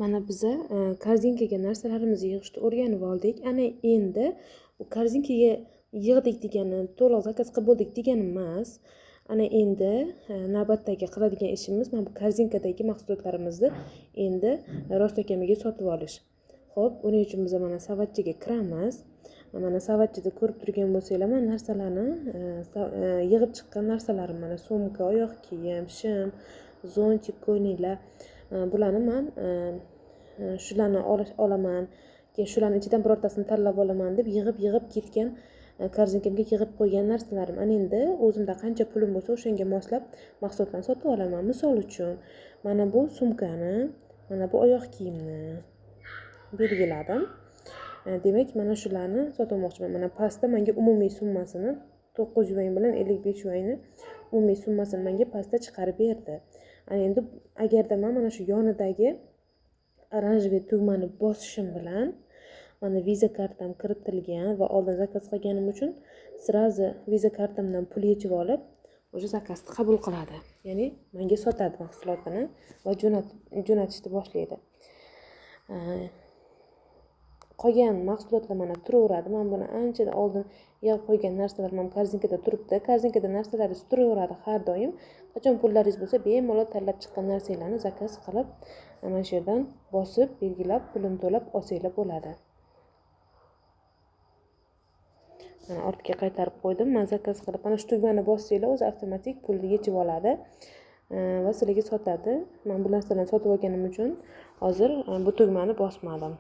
Mana biza korzinkaga narsalarimizni yig'ishni o'rganib oldik. Ana endi bu korzinkaga yig'dik degani to'liq zakaz qilib bo'ldik degani emas. Ana endi navbatdagi qiladigan ishimiz mana bu korzinkadagi mahsulotlarimizni endi rostakamiga sotib olish. Xo'p, buning uchun biz mana savatchaga kiramiz. Mana savatchada ko'rib turgan bo'lsanglar, mana narsalarni yig'ib chiqqan narsalarim mana sumka, oyoq kiyim, shim, zontik ko'ylaklar. Bularni men shularni olaman, keyin shularning ichidan birortasini tanlab olaman deb yig'ib ketgan korzinkamga yig'ib qo'ygan narsalarim. Ana endi o'zimda qancha pulim bo'lsa, o'shanga moslab mahsulotlarni sotib olaman. Misol uchun, mana bu sumkani, mana bu oyoq kiyimni belgiladim. Demak, mana shularni sotmoqchiman. Mana pastda menga umumiy summasini 9 yuan bilan 55 yuanni umumiy summasini menga pastda chiqarib berdi. Ana endi agarda men mana shu yonidagi oranjiy tugmani bosishim bilan mana viza kartam kiritilgan va oldin zakaz qilganim uchun sirazi viza kartamdan pul yechib olib, o'sha zakazni qabul qiladi. Ya'ni menga sotadi mahsulotini va jo'natishni boshlaydi. Qolgan mahsulotlar mana turaveradi. Men buni anchadan oldin yig'ib qo'ygan narsalar ham korzinkada turibdi. Korzinkada narsalarimiz turaveradi har doim. Qachon pullaringiz bo'lsa, bemalol tanlab chiqqan narsalarni zakaz qilib, mana shu yerdan bosib, belgilab, pulini to'lab olsanglar bo'ladi. Mana ortga qaytarib qo'ydim. Men zakaz qilib, mana shu tugmani bossanglar, o'zi avtomatik pulni yechib oladi va sizlarga sotadi. Men bu narsalarni sotib olganim uchun hozir bu tugmani bosmadim.